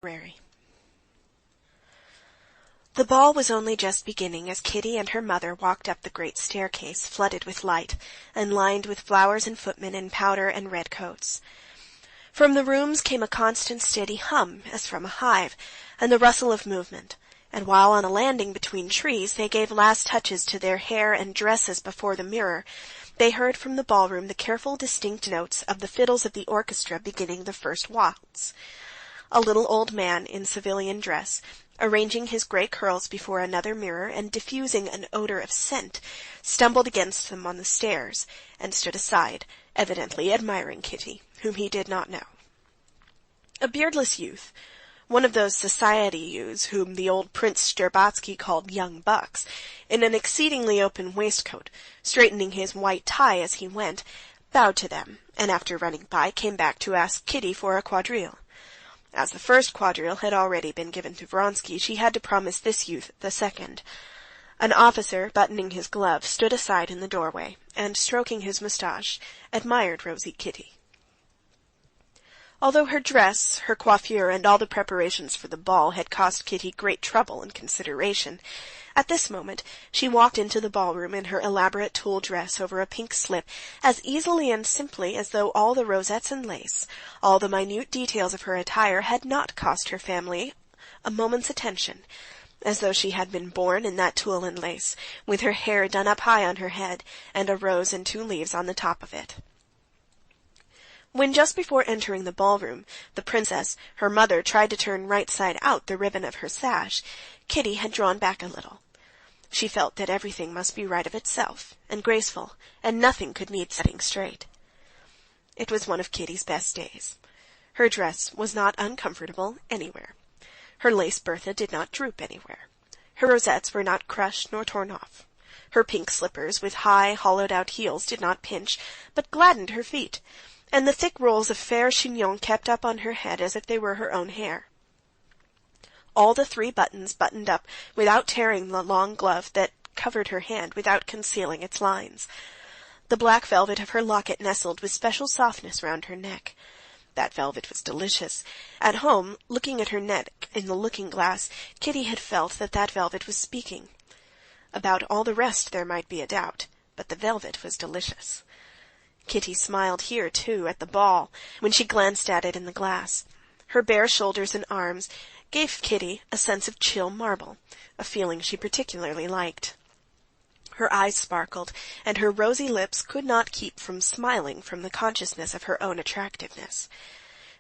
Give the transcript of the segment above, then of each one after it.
library. The ball was only just beginning as Kitty and her mother walked up the great staircase, flooded with light, and lined with flowers and footmen in powder and red coats. From the rooms came a constant steady hum, as from a hive, and the rustle of movement, and while on a landing between trees they gave last touches to their hair and dresses before the mirror, they heard from the ballroom the careful, distinct notes of the fiddles of the orchestra beginning the first waltz. A little old man in civilian dress, arranging his grey curls before another mirror and diffusing an odour of scent, stumbled against them on the stairs, and stood aside, evidently admiring Kitty, whom he did not know. A beardless youth, one of those society youths whom the old Prince Shtcherbatsky called young bucks, in an exceedingly open waistcoat, straightening his white tie as he went, bowed to them, and after running by, came back to ask Kitty for a quadrille. As the first quadrille had already been given to Vronsky, she had to promise this youth the second. An officer, buttoning his glove, stood aside in the doorway, and, stroking his moustache, admired rosy Kitty. Although her dress, her coiffure, and all the preparations for the ball had cost Kitty great trouble and consideration, at this moment she walked into the ballroom in her elaborate tulle dress over a pink slip as easily and simply as though all the rosettes and lace, all the minute details of her attire had not cost her family a moment's attention, as though she had been born in that tulle and lace, with her hair done up high on her head, and a rose and 2 leaves on the top of it. When just before entering the ballroom, the princess, her mother, tried to turn right side out the ribbon of her sash, Kitty had drawn back a little. She felt that everything must be right of itself, and graceful, and nothing could need setting straight. It was one of Kitty's best days. Her dress was not uncomfortable anywhere. Her lace bertha did not droop anywhere. Her rosettes were not crushed nor torn off. Her pink slippers with high, hollowed-out heels did not pinch, but gladdened her feet, and the thick rolls of fair chignon kept up on her head as if they were her own hair. All the 3 buttons buttoned up without tearing the long glove that covered her hand, without concealing its lines. The black velvet of her locket nestled with special softness round her neck. That velvet was delicious. At home, looking at her neck in the looking-glass, Kitty had felt that that velvet was speaking. About all the rest there might be a doubt, but the velvet was delicious. Kitty smiled here, too, at the ball, when she glanced at it in the glass. Her bare shoulders and arms gave Kitty a sense of chill marble, a feeling she particularly liked. Her eyes sparkled, and her rosy lips could not keep from smiling from the consciousness of her own attractiveness.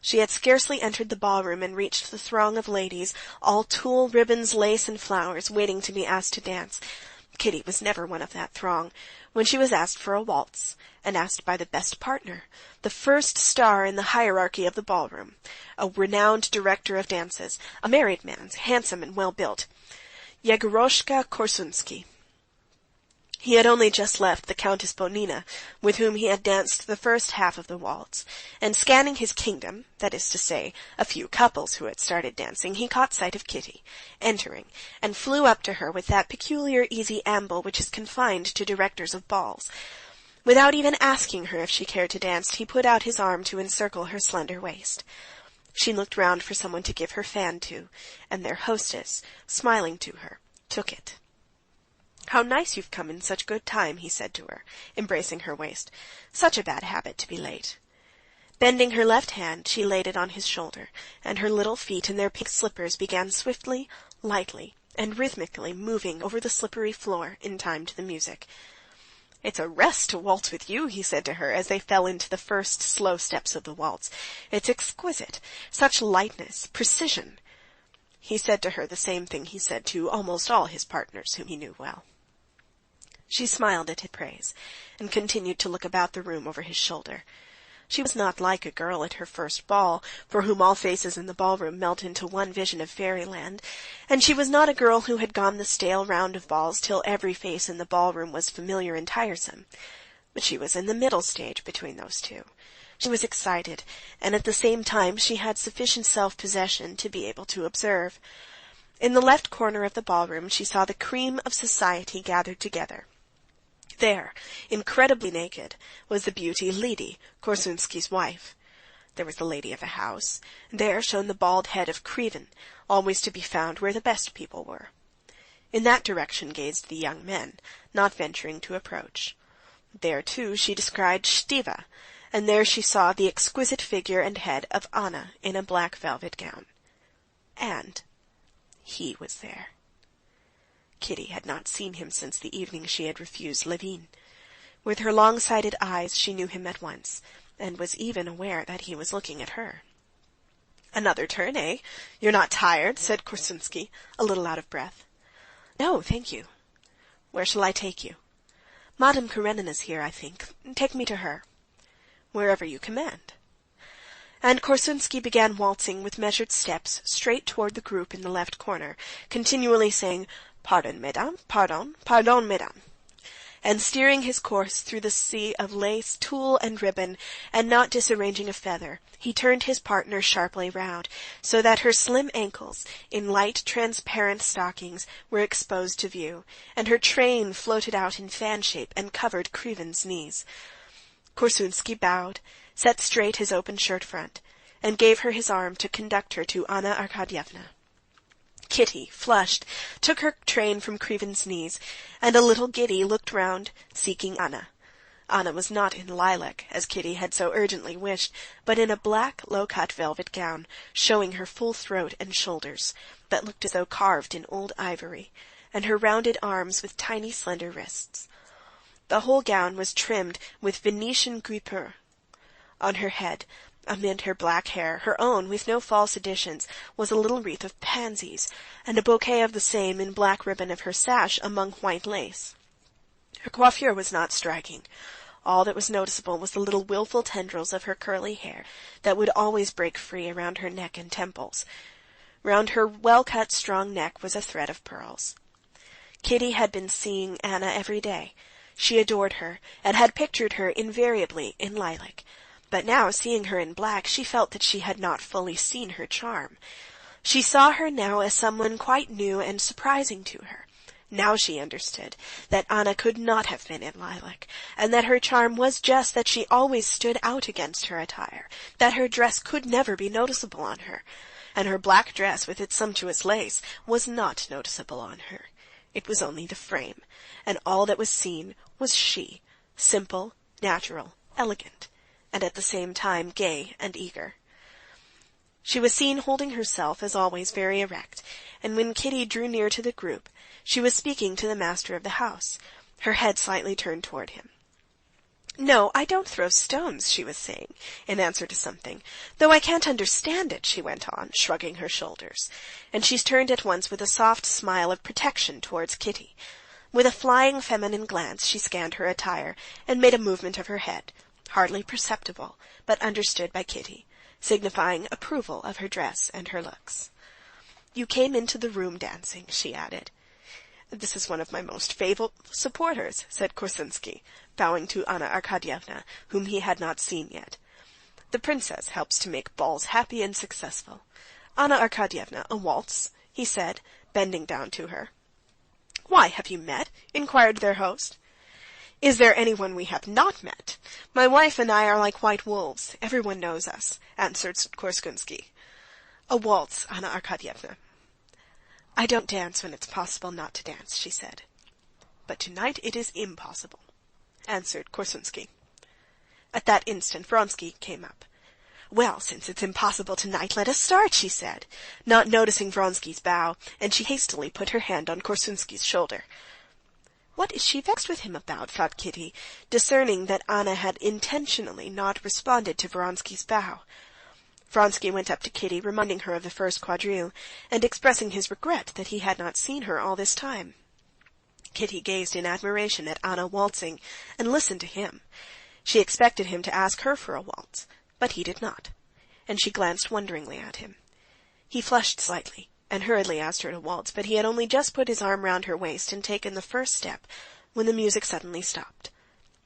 She had scarcely entered the ballroom and reached the throng of ladies, all tulle, ribbons, lace, and flowers, waiting to be asked to dance. Kitty was never one of that throng, when she was asked for a waltz, and asked by the best partner, the first star in the hierarchy of the ballroom, a renowned director of dances, a married man, handsome and well-built, Yegorushka Korsunsky. He had only just left the Countess Bonina, with whom he had danced the first half of the waltz, and scanning his kingdom, that is to say, a few couples who had started dancing, he caught sight of Kitty, entering, and flew up to her with that peculiar easy amble which is confined to directors of balls. Without even asking her if she cared to dance, he put out his arm to encircle her slender waist. She looked round for someone to give her fan to, and their hostess, smiling to her, took it. "How nice you've come in such good time," he said to her, embracing her waist. "Such a bad habit to be late." Bending her left hand, she laid it on his shoulder, and her little feet in their pink slippers began swiftly, lightly, and rhythmically moving over the slippery floor in time to the music. "It's a rest to waltz with you," he said to her as they fell into the first slow steps of the waltz. "It's exquisite. Such lightness, precision." He said to her the same thing he said to almost all his partners whom he knew well. She smiled at his praise, and continued to look about the room over his shoulder. She was not like a girl at her first ball, for whom all faces in the ballroom melt into one vision of fairyland, and she was not a girl who had gone the stale round of balls till every face in the ballroom was familiar and tiresome. But she was in the middle stage between those two. She was excited, and at the same time she had sufficient self-possession to be able to observe. In the left corner of the ballroom she saw the cream of society gathered together. There, incredibly naked, was the beauty Lidi, Korsunsky's wife. There was the lady of the house. There shone the bald head of Kriven, always to be found where the best people were. In that direction gazed the young men, not venturing to approach. There, too, she descried Stiva, and there she saw the exquisite figure and head of Anna in a black velvet gown. And he was there. Kitty had not seen him since the evening she had refused Levin. With her long-sighted eyes she knew him at once, and was even aware that he was looking at her. "Another turn, eh? You're not tired?" said Korsunsky, a little out of breath. "No, thank you." "Where shall I take you?" "Madame Karenina's here, I think. Take me to her." "Wherever you command." And Korsunsky began waltzing with measured steps straight toward the group in the left corner, continually saying, "Pardon, mesdames, pardon, pardon, mesdames," and steering his course through the sea of lace, tulle, and ribbon, and not disarranging a feather, he turned his partner sharply round, so that her slim ankles, in light, transparent stockings, were exposed to view, and her train floated out in fan shape and covered Kriven's knees. Korsunsky bowed, set straight his open shirt front, and gave her his arm to conduct her to Anna Arkadyevna. Kitty, flushed, took her train from Kriven's knees, and a little giddy looked round, seeking Anna. Anna was not in lilac, as Kitty had so urgently wished, but in a black, low-cut velvet gown, showing her full throat and shoulders, that looked as though carved in old ivory, and her rounded arms with tiny slender wrists. The whole gown was trimmed with Venetian guipure. On her head, amid her black hair, her own, with no false additions, was a little wreath of pansies, and a bouquet of the same in black ribbon of her sash among white lace. Her coiffure was not striking. All that was noticeable was the little wilful tendrils of her curly hair that would always break free around her neck and temples. Round her well-cut, strong neck was a thread of pearls. Kitty had been seeing Anna every day. She adored her, and had pictured her invariably in lilac. But now, seeing her in black, she felt that she had not fully seen her charm. She saw her now as someone quite new and surprising to her. Now she understood that Anna could not have been in lilac, and that her charm was just that she always stood out against her attire, that her dress could never be noticeable on her, and her black dress with its sumptuous lace was not noticeable on her. It was only the frame, and all that was seen was she, simple, natural, elegant, and at the same time gay and eager. She was seen holding herself, as always, very erect, and when Kitty drew near to the group, she was speaking to the master of the house, her head slightly turned toward him. "No, I don't throw stones," she was saying, in answer to something, "though I can't understand it," she went on, shrugging her shoulders, and she turned at once with a soft smile of protection towards Kitty. With a flying feminine glance she scanned her attire, and made a movement of her head, hardly perceptible, but understood by Kitty, signifying approval of her dress and her looks. "You came into the room dancing," she added. "This is one of my most faithful supporters," said Korsunsky, bowing to Anna Arkadyevna, whom he had not seen yet. "The princess helps to make balls happy and successful. Anna Arkadyevna, a waltz?" he said, bending down to her. "Why, have you met?" inquired their host. "Is there anyone we have not met? My wife and I are like white wolves. Everyone knows us," answered Korsunsky. "A waltz, Anna Arkadyevna." "I don't dance when it's possible not to dance," she said. "But tonight it is impossible," answered Korsunsky. At that instant Vronsky came up. "Well, since it's impossible tonight, let us start," she said, not noticing Vronsky's bow, and she hastily put her hand on Korsunsky's shoulder. "What is she vexed with him about?" thought Kitty, discerning that Anna had intentionally not responded to Vronsky's bow. Vronsky went up to Kitty, reminding her of the first quadrille, and expressing his regret that he had not seen her all this time. Kitty gazed in admiration at Anna waltzing, and listened to him. She expected him to ask her for a waltz, but he did not, and she glanced wonderingly at him. He flushed slightly, and hurriedly asked her to waltz, but he had only just put his arm round her waist and taken the first step, when the music suddenly stopped.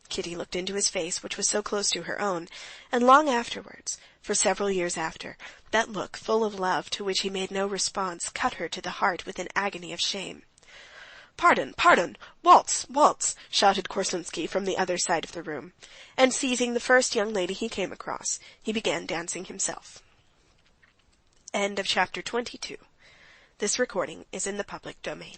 Kitty looked into his face, which was so close to her own, and long afterwards, for several years after, that look full of love to which he made no response cut her to the heart with an agony of shame. Pardon, pardon! Waltz, waltz!" shouted Korsunsky from the other side of the room, and seizing the first young lady he came across, he began dancing himself. End of chapter 22. This recording is in the public domain.